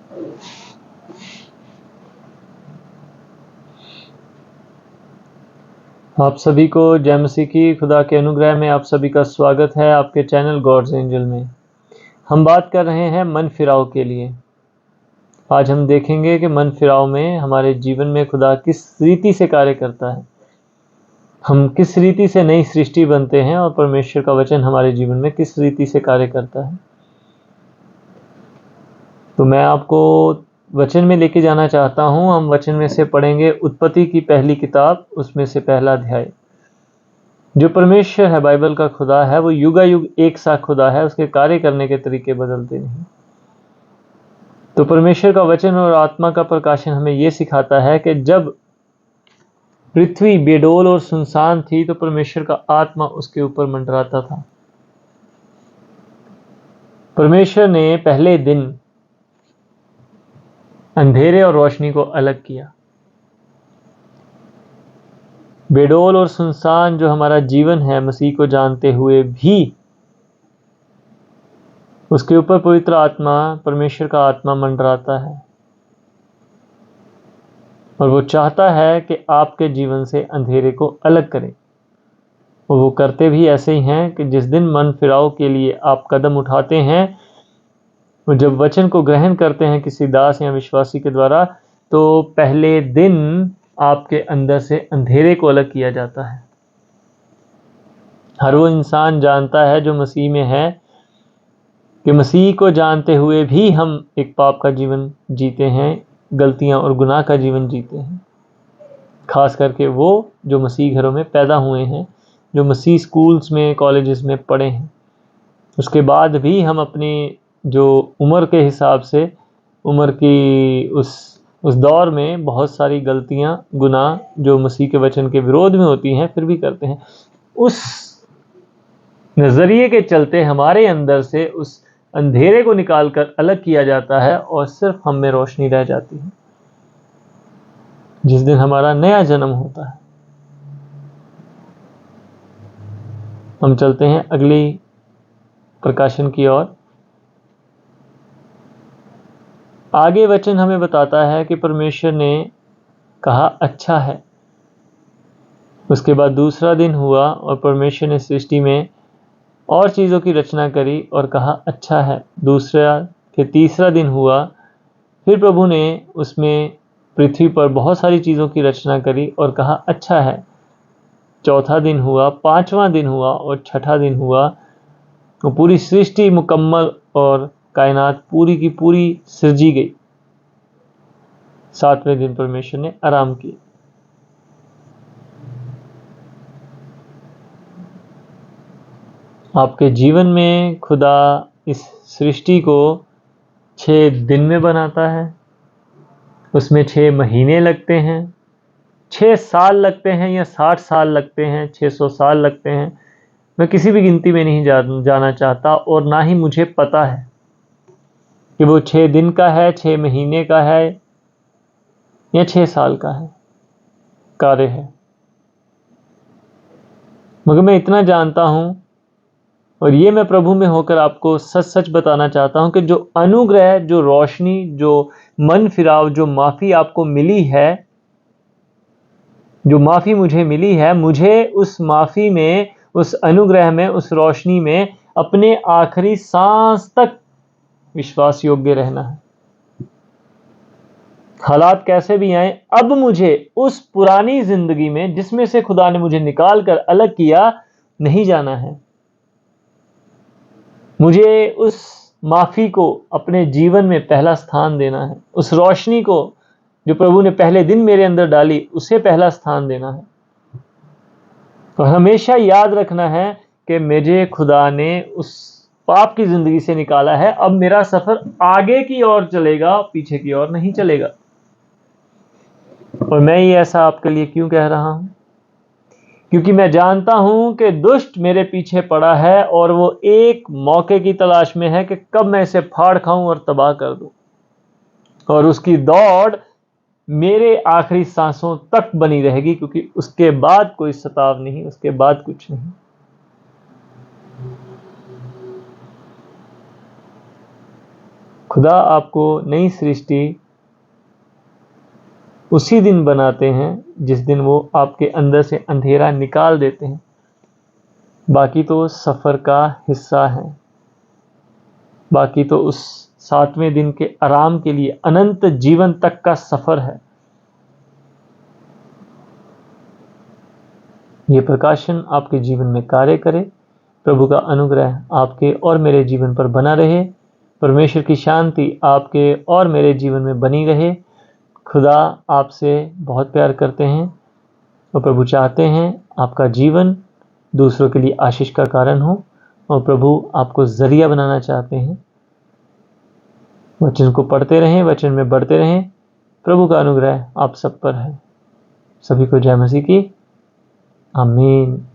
आप सभी को जय मसीह की। खुदा के अनुग्रह में आप सभी का स्वागत है आपके चैनल गॉड्स एंजल में। हम बात कर रहे हैं मन फिराव के लिए। आज हम देखेंगे कि मन फिराव में हमारे जीवन में खुदा किस रीति से कार्य करता है, हम किस रीति से नई सृष्टि बनते हैं और परमेश्वर का वचन हमारे जीवन में किस रीति से कार्य करता है। तो मैं आपको वचन में लेके जाना चाहता हूं। हम वचन में से पढ़ेंगे उत्पत्ति की पहली किताब, उसमें से पहला अध्याय। जो परमेश्वर है, बाइबल का खुदा है, वो युगायुग एक सा खुदा है, उसके कार्य करने के तरीके बदलते नहीं। तो परमेश्वर का वचन और आत्मा का प्रकाशन हमें यह सिखाता है कि जब पृथ्वी बेडोल और सुनसान थी तो परमेश्वर का आत्मा उसके ऊपर मंडराता था। परमेश्वर ने पहले दिन अंधेरे और रोशनी को अलग किया। बेडोल और सुनसान जो हमारा जीवन है, मसीह को जानते हुए भी उसके ऊपर पवित्र आत्मा, परमेश्वर का आत्मा मंडराता है और वो चाहता है कि आपके जीवन से अंधेरे को अलग करें। और वो करते भी ऐसे ही हैं कि जिस दिन मन फिराव के लिए आप कदम उठाते हैं और जब वचन को ग्रहण करते हैं किसी दास या विश्वासी के द्वारा, तो पहले दिन आपके अंदर से अंधेरे को अलग किया जाता है। हर वो इंसान जानता है जो मसीह में है कि मसीह को जानते हुए भी हम एक पाप का जीवन जीते हैं, गलतियां और गुनाह का जीवन जीते हैं। खास करके वो जो मसीह घरों में पैदा हुए हैं, जो मसीह स्कूल्स में, कॉलेजेस में पढ़े हैं। उसके बाद भी हम अपनी जो उम्र के हिसाब से, उम्र की उस दौर में बहुत सारी गलतियां, गुनाह जो मसीह के वचन के विरोध में होती हैं, फिर भी करते हैं। उस नजरिए के चलते हमारे अंदर से उस अंधेरे को निकालकर अलग किया जाता है और सिर्फ हम में रोशनी रह जाती है जिस दिन हमारा नया जन्म होता है। हम चलते हैं अगली प्रकाशन की ओर। आगे वचन हमें बताता है कि परमेश्वर ने कहा अच्छा है। उसके बाद दूसरा दिन हुआ और परमेश्वर ने सृष्टि में और चीज़ों की रचना करी और कहा अच्छा है। दूसरा के तीसरा दिन हुआ, फिर प्रभु ने उसमें पृथ्वी पर बहुत सारी चीज़ों की रचना करी और कहा अच्छा है। चौथा दिन हुआ, पांचवां दिन हुआ और छठा दिन हुआ। तो पूरी सृष्टि मुकम्मल और कायनात पूरी की पूरी सृजी गई। सातवें दिन परमेश्वर ने आराम किया। आपके जीवन में खुदा इस सृष्टि को 6 दिन में बनाता है। उसमें 6 महीने लगते हैं, 6 साल लगते हैं या 60 साल लगते हैं, 600 साल लगते हैं। मैं किसी भी गिनती में नहीं जाना चाहता और ना ही मुझे पता है कि वो 6 दिन का है, 6 महीने का है या 6 साल का है कार्य है। मगर मैं इतना जानता हूं और ये मैं प्रभु में होकर आपको सच सच बताना चाहता हूं कि जो अनुग्रह, जो रोशनी, जो मन फिराव, जो माफ़ी आपको मिली है, जो माफ़ी मुझे मिली है, मुझे उस माफ़ी में, उस अनुग्रह में, उस रोशनी में अपने आखिरी सांस तक विश्वास योग्य रहना है। हालात कैसे भी आए, अब मुझे उस पुरानी जिंदगी में जिसमें से खुदा ने मुझे निकाल कर अलग किया, नहीं जाना है। मुझे उस माफ़ी को अपने जीवन में पहला स्थान देना है। उस रोशनी को जो प्रभु ने पहले दिन मेरे अंदर डाली, उसे पहला स्थान देना है। और हमेशा याद रखना है कि मुझे खुदा ने उस पाप की जिंदगी से निकाला है। अब मेरा सफर आगे की ओर चलेगा, पीछे की ओर नहीं चलेगा। और मैं ये ऐसा आपके लिए क्यों कह रहा हूं? क्योंकि मैं जानता हूं कि दुष्ट मेरे पीछे पड़ा है और वो एक मौके की तलाश में है कि कब मैं इसे फाड़ खाऊं और तबाह कर दूं। और उसकी दौड़ मेरे आखिरी सांसों तक बनी रहेगी, क्योंकि उसके बाद कोई सताव नहीं, उसके बाद कुछ नहीं। खुदा आपको नई सृष्टि उसी दिन बनाते हैं जिस दिन वो आपके अंदर से अंधेरा निकाल देते हैं। बाकी तो सफ़र का हिस्सा है, बाकी तो उस 7वें दिन के आराम के लिए अनंत जीवन तक का सफ़र है। ये प्रकाशन आपके जीवन में कार्य करे। प्रभु का अनुग्रह आपके और मेरे जीवन पर बना रहे। परमेश्वर की शांति आपके और मेरे जीवन में बनी रहे। खुदा आपसे बहुत प्यार करते हैं और प्रभु चाहते हैं आपका जीवन दूसरों के लिए आशीष का कारण हो, और प्रभु आपको जरिया बनाना चाहते हैं। वचन को पढ़ते रहें, वचन में बढ़ते रहें। प्रभु का अनुग्रह आप सब पर है। सभी को जय मसीह की। आमीन।